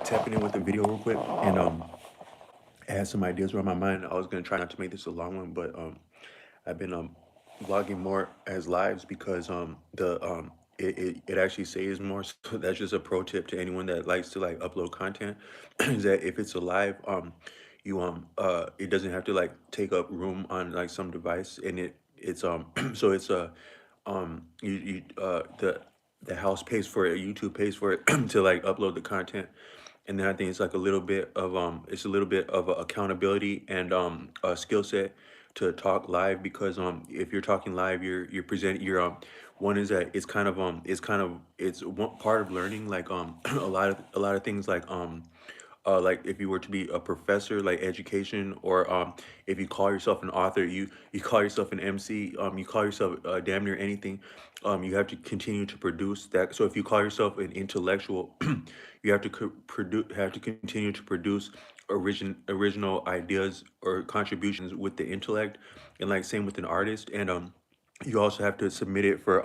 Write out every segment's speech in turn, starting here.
tapping in with the video real quick, and I had some ideas around my mind. I was gonna try not to make this a long one, but I've been vlogging more as lives because it actually saves more. So that's just a pro tip to anyone that likes to like upload content. Is that if it's a live, you it doesn't have to like take up room on like some device, and it's so it's a you the house pays for it, YouTube pays for it to like upload the content. And then I think it's like a little bit of it's a little bit of a accountability and a skill set to talk live, because if you're talking live, you're presenting you're one is that it's one part of learning, like a lot of things like if you were to be a professor, like education, or if you call yourself an author, you call yourself an MC, you call yourself damn near anything, you have to continue to produce that. So if you call yourself an intellectual, you have to continue to produce original ideas or contributions with the intellect, and like same with an artist. And you also have to submit it for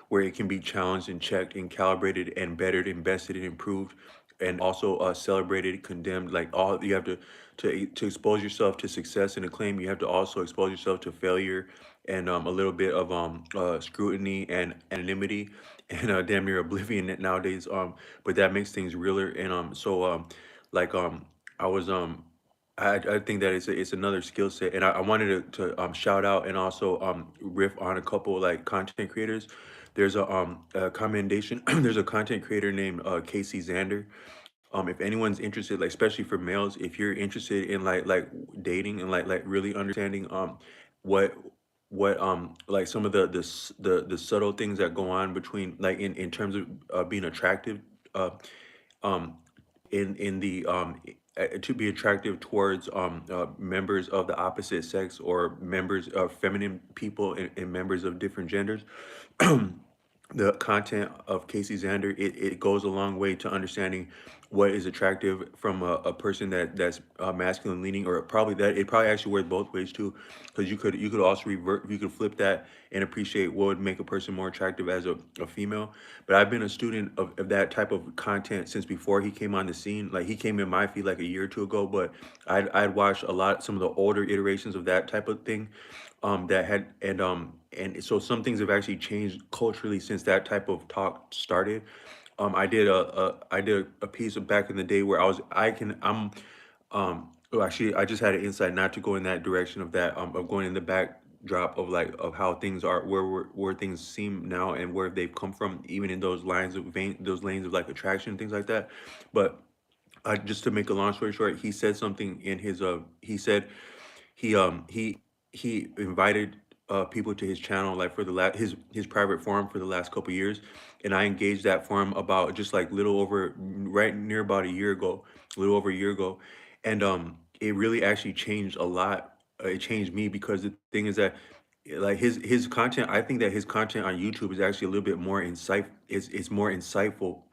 where it can be challenged and checked and calibrated and bettered and bested and improved, and also celebrated, condemned. Like all you have to expose yourself to success and acclaim. You have to also expose yourself to failure and a little bit of scrutiny and anonymity and damn near oblivion nowadays. But that makes things realer. And like I was I think that it's another skill set, and I wanted to shout out and also riff on a couple like content creators. There's a commendation. There's a content creator named Casey Zander. If anyone's interested, like especially for males, if you're interested in like dating and like really understanding what like some of the subtle things that go on between, like in terms of being attractive, uh um in the to be attractive towards members of the opposite sex, or members of feminine people, and members of different genders. The content of Casey Zander, it goes a long way to understanding what is attractive from a person that's masculine leaning, or probably that it probably actually works both ways too, because you could also revert, you could flip that and appreciate what would make a person more attractive as a female. But I've been a student of that type of content since before he came on the scene. Like he came in my feed like a year or two ago, but I'd watched a lot, some of the older iterations of that type of thing, that had and so some things have actually changed culturally since that type of talk started. I did a piece of back in the day where well, actually I just had an insight not to go in that direction of that, of going in the backdrop of like of how things are, where things seem now and where they've come from, even in those lines of those lanes of like attraction, things like that. But just to make a long story short, he said something in his he said he he invited people to his channel, like for the his private forum for the last couple years, and I engaged that forum about just like little over right near about a year ago, a little over a year ago, and it really actually changed a lot. It changed me because the thing is that like his content, I think that his content on YouTube is actually a little bit more insight. It's more insightful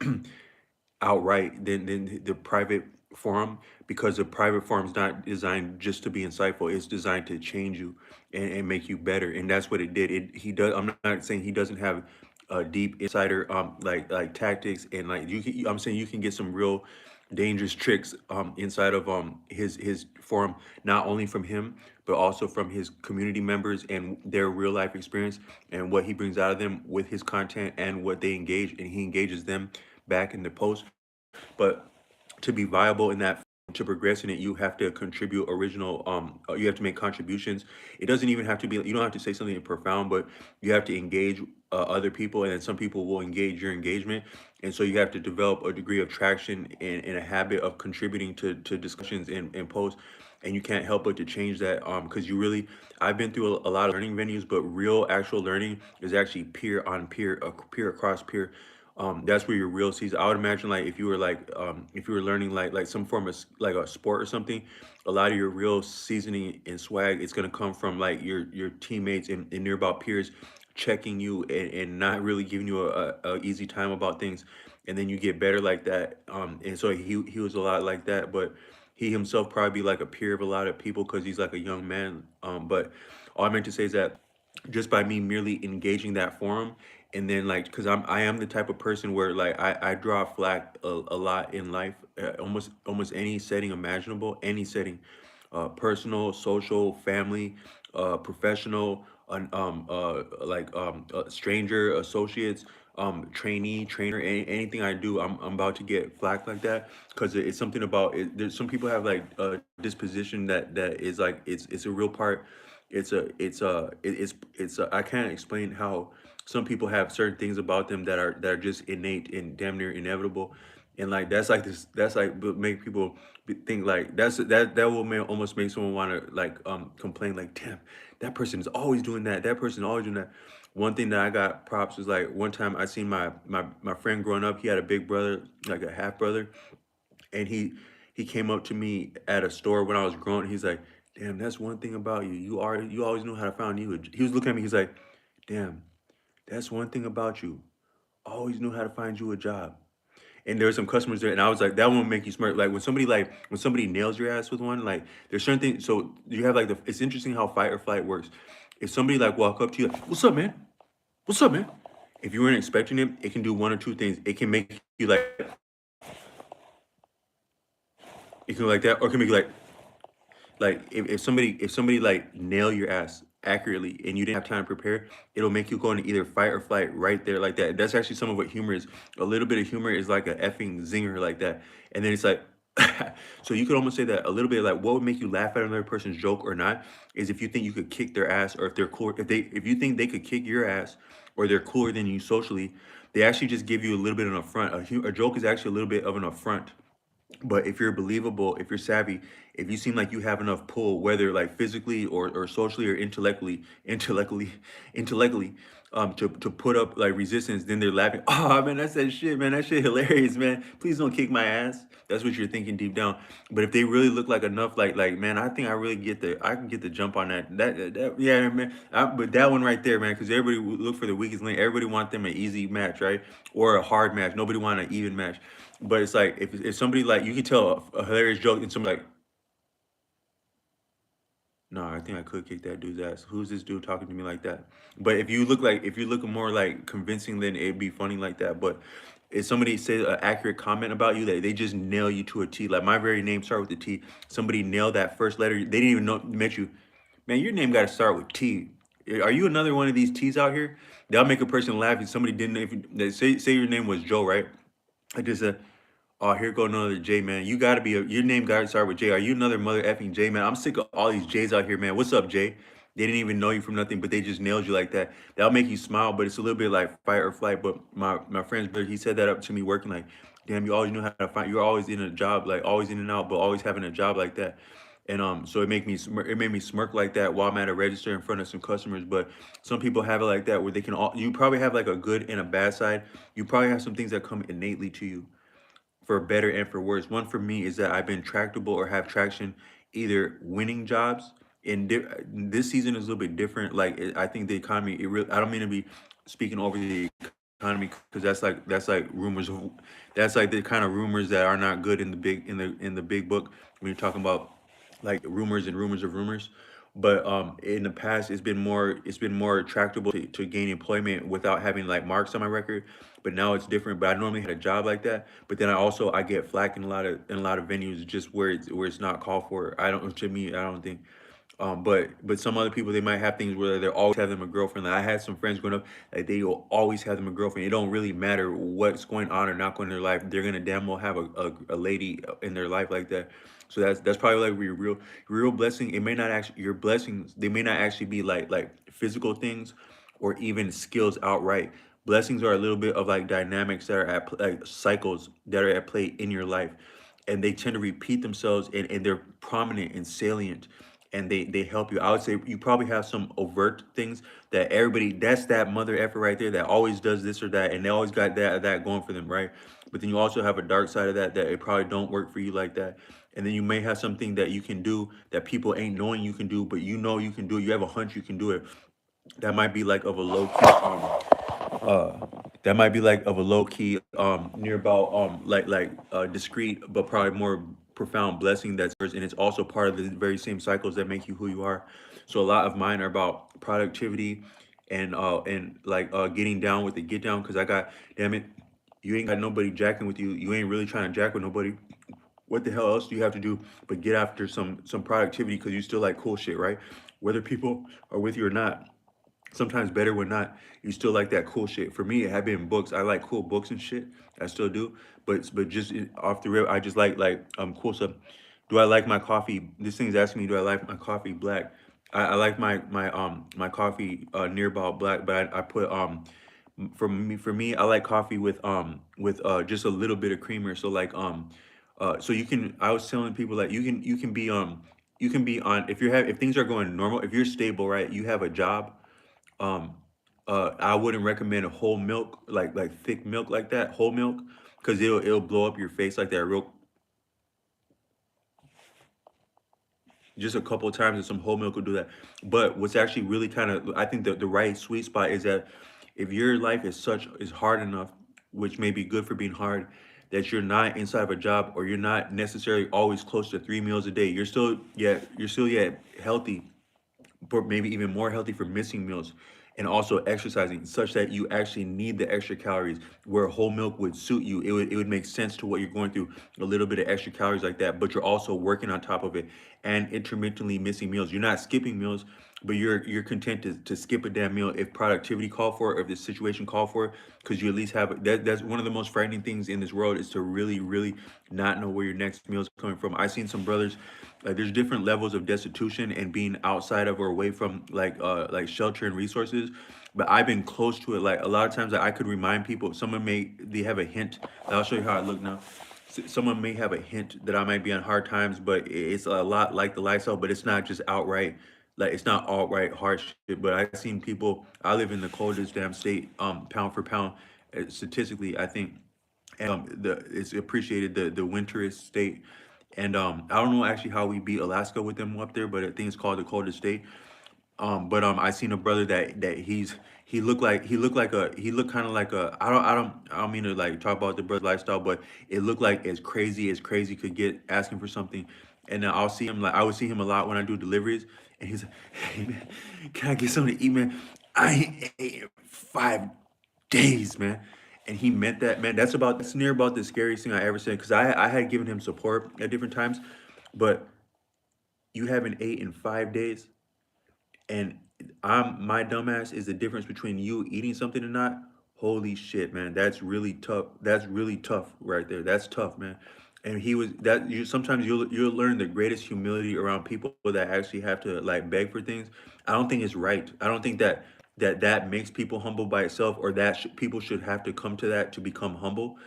outright than the private forum, because the private forum is not designed just to be insightful. It's designed to change you and make you better, and that's what it did. He does. I'm not saying he doesn't have deep insider like tactics, and like I'm saying you can get some real dangerous tricks inside of his forum, not only from him but also from his community members and their real life experience, and what he brings out of them with his content and what they engage, and he engages them back in the post. But to be viable in that, to progress in it, you have to contribute original, you have to make contributions. It doesn't even have to be, you don't have to say something profound, but you have to engage other people, and then some people will engage your engagement. And so you have to develop a degree of traction and a habit of contributing to discussions and posts. And you can't help but to change that, because you really, I've been through a lot of learning venues, but real actual learning is actually peer on peer, peer across peer. That's where your real season. I would imagine, like if you were like if you were learning like some form of like a sport or something, a lot of your real seasoning and swag is gonna come from like your teammates and nearby peers checking you, and not really giving you a easy time about things, and then you get better like that. And so he was a lot like that, but he himself probably be like a peer of a lot of people because he's like a young man. But all I meant to say is that just by me merely engaging that forum, And then like, because I am the type of person where like I draw flack a lot in life, almost any setting imaginable, any setting, personal, social, family, professional, stranger, associates, trainee, trainer, anything I do, I'm about to get flack like that because it's something about it. There's some people have like a disposition that is like it's a real part. I can't explain how some people have certain things about them that are just innate and damn near inevitable, and like that's like this that's like but make people think like that will almost make someone want to like complain like, damn, that person is always doing that person always doing that. One thing that I got props was like one time I seen my friend growing up. He had a big brother, like a half brother, and he came up to me at a store when I was growing. He's like, damn, that's one thing about you. You always knew how to find you. He was looking at me. He's like, damn, that's one thing about you. Always knew how to find you a job. And there were some customers there, and I was like, that won't make you smart. When somebody nails your ass with one, like there's certain things. So you have like it's interesting how fight or flight works. If somebody like walk up to you, like, what's up, man? What's up, man? If you weren't expecting it can do one or two things. It can make you it can like that, or it can make you like if somebody like nail your ass accurately and you didn't have time to prepare, it'll make you go into either fight or flight right there like that. That's actually some of what humor is. A little bit of humor is like a effing zinger like that. And then it's like so you could almost say that a little bit like what would make you laugh at another person's joke or not is if you think you could kick their ass, or if they're cool, if you think they could kick your ass, or they're cooler than you socially, they actually just give you a little bit of an affront. A joke is actually a little bit of an affront. But if you're believable, if you're savvy, if you seem like you have enough pull, whether like physically or socially or intellectually, to put up like resistance, then they're laughing. Oh man, that's that shit, man. That shit hilarious, man. Please don't kick my ass. That's what you're thinking deep down. But if they really look like enough, like man, I think I can get the jump on that, yeah, man. But that one right there, man, because everybody would look for the weakest link. Everybody want them an easy match, right? Or a hard match. Nobody want an even match. But it's like if somebody like you can tell a hilarious joke and somebody like, no, I think I could kick that dude's ass. Who's this dude talking to me like that? But if you look more like convincing, then it'd be funny like that. But if somebody says an accurate comment about you, that they just nail you to a T. Like my very name start with the T. Somebody nailed that first letter. They didn't even know met you. Man, your name got to start with T. Are you another one of these T's out here? That'll make a person laugh if somebody didn't. If say your name was Joe, right? I just said, oh, here go another J, man. You gotta be your name gotta start with J. Are you another mother effing J, man? I'm sick of all these J's out here, man. What's up, J? They didn't even know you from nothing, but they just nailed you like that. That'll make you smile, but it's a little bit like fight or flight. But my friend's brother, he said that up to me working like, damn, you always knew how to fight. You're always in a job, like always in and out, but always having a job like that. And so it made me smirk like that while I'm at a register in front of some customers. But some people have it like that where they can all you probably have like a good and a bad side. You probably have some things that come innately to you for better and for worse. One for me is that I've been tractable or have traction, either winning jobs. And this season is a little bit different. Like I think the economy, I don't mean to be speaking over the economy because that's like rumors of that's like the kind of rumors that are not good in the big book when you're talking about like rumors and rumors of rumors. But in the past, it's been more tractable to gain employment without having like marks on my record. But now it's different. But I normally had a job like that. But then I get flack in a lot of venues just where it's not called for. I don't to me I don't think. But some other people they might have things where they always have them a girlfriend. Like I had some friends growing up, like they will always have them a girlfriend. It don't really matter what's going on or not going in their life. They're gonna damn well have a lady in their life like that. So that's probably like real blessing. It may not actually your blessings. They may not actually be like physical things, or even skills outright. Blessings are a little bit of like dynamics that are like cycles that are at play in your life, and they tend to repeat themselves, and they're prominent and salient, and they help you. I would say you probably have some overt things that everybody that's that mother effer right there that always does this or that, and they always got that going for them, right? But then you also have a dark side of that it probably don't work for you like that. And then you may have something that you can do that people ain't knowing you can do, but you know you can do it. You have a hunch you can do it. That might be like of a low key that might be like of a low key near about discreet but probably more profound blessing that's yours, and it's also part of the very same cycles that make you who you are. So a lot of mine are about productivity and like getting down with the get down because I got damn it, you ain't got nobody jacking with you. You ain't really trying to jack with nobody. What the hell else do you have to do but get after some productivity because you still like cool shit, right? Whether people are with you or not, sometimes better when not. You still like that cool shit. For me, it had been books. I like cool books and shit. I still do. But just off the rip, I just like cool stuff. Do I like my coffee? This thing is asking me, do I like my coffee black? I like my coffee near about black, but I put for me I like coffee with just a little bit of creamer. So like so you can I was telling people that you can be on if things are going normal, if you're stable, right? You have a job, um I wouldn't recommend a whole milk, like thick milk like that, whole milk, because it'll blow up your face like that real just a couple of times, and some whole milk will do that. But what's actually really kind of, I think the right sweet spot is that if your life is hard enough, which may be good for being hard, that you're not inside of a job, or you're not necessarily always close to 3 meals a day, you're still yet healthy, but maybe even more healthy for missing meals, and also exercising such that you actually need the extra calories, where whole milk would suit you. It would make sense to what you're going through, a little bit of extra calories like that, but you're also working on top of it and intermittently missing meals. You're not skipping meals, but you're content to skip a damn meal if productivity call for it, or if the situation call for it, because you at least have that's one of the most frightening things in this world, is to really not know where your next meal is coming from. I've seen some brothers, like there's different levels of destitution and being outside of or away from like shelter and resources, but I've been close to it. Like a lot of times I could remind people, someone may they have a hint. I'll show you how I look now. Someone may have a hint that I might be on hard times, but it's a lot like the lifestyle, but it's not just outright, like it's not outright hardship. But I've seen people, I live in the coldest damn state, pound for pound, statistically, I think, and it's appreciated, the winterest state. And I don't know actually how we beat Alaska with them up there, but I think it's called the coldest state. But I seen a brother that he looked kind of like a, I don't mean to like talk about the brother's lifestyle, but it looked like as crazy could get, asking for something. And I would see him a lot when I do deliveries, and he's like, "Hey man, can I get something to eat, man? I ain't ate in 5 days, man." And he meant that, man. That's near about the scariest thing I ever said, because I had given him support at different times, but you haven't ate in 5 days, and my dumbass is the difference between you eating something or not. Holy shit, man, that's really tough. That's really tough right there. That's tough, man. And he was that you sometimes you'll learn the greatest humility around people that actually have to like beg for things. I don't think it's right. I don't think that makes people humble by itself, or that people should have to come to that to become humble.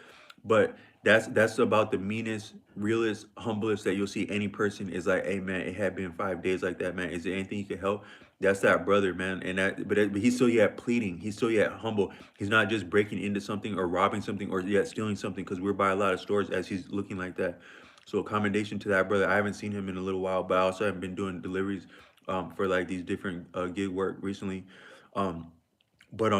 But that's about the meanest, realest, humblest that you'll see any person, is like, hey man, it had been 5 days like that, man. Is there anything you can help? That's that brother, man. And but he's still yet pleading. He's still yet humble. He's not just breaking into something or robbing something or yet stealing something, because we're by a lot of stores as he's looking like that. So commendation to that brother. I haven't seen him in a little while, but I also haven't been doing deliveries for like these different gig work recently. Um, but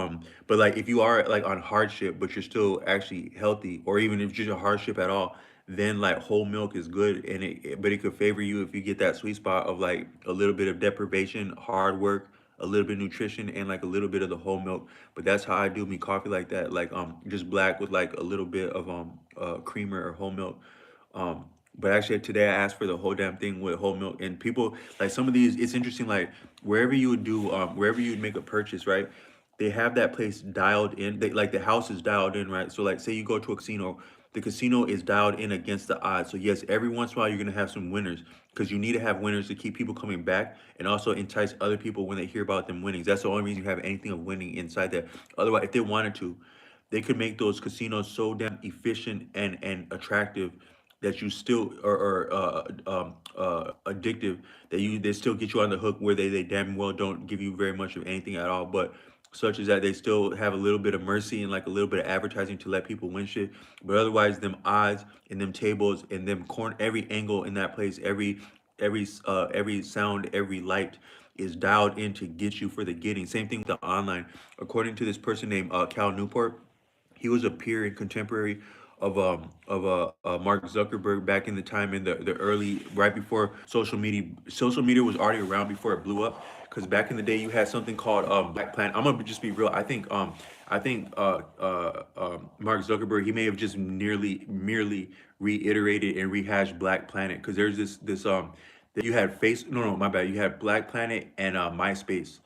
like if you are like on hardship, but you're still actually healthy, or even if you're just a hardship at all, then like whole milk is good, and but it could favor you if you get that sweet spot of like a little bit of deprivation, hard work, a little bit of nutrition, and like a little bit of the whole milk. But that's how I do me coffee like that, like just black with like a little bit of creamer or whole milk. But actually today I asked for the whole damn thing with whole milk, and people like some of these. It's interesting, like wherever you would make a purchase, right? They have that place dialed in. Like the house is dialed in, right? So like say you go to a casino, the casino is dialed in against the odds. So yes, every once in a while you're gonna have some winners, because you need to have winners to keep people coming back, and also entice other people when they hear about them winnings. That's the only reason you have anything of winning inside that. Otherwise, if they wanted to, they could make those casinos so damn efficient and attractive that you still are addictive, that they still get you on the hook, where they damn well don't give you very much of anything at all, but such as that they still have a little bit of mercy and like a little bit of advertising to let people win shit. But otherwise, them odds and them tables and them corn, every angle in that place, every sound, every light is dialed in to get you for the getting. Same thing with the online. According to this person named Cal Newport, he was a peer and contemporary Mark Zuckerberg back in the time in the early right before social media. Social media was already around before it blew up. Because back in the day, you had something called Black Planet. I'm gonna just be real. I think Mark Zuckerberg, he may have just nearly merely reiterated and rehashed Black Planet, because there's this that you had face no, my bad, you had Black Planet and MySpace.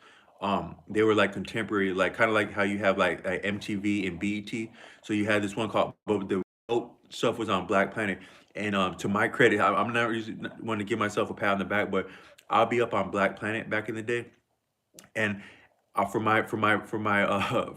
They were like contemporary, like kind of like how you have like MTV and BET. So you had this one called, but the dope stuff was on Black Planet. And to my credit, I'm not really want to give myself a pat on the back, but I'll be up on Black Planet back in the day. And for my profile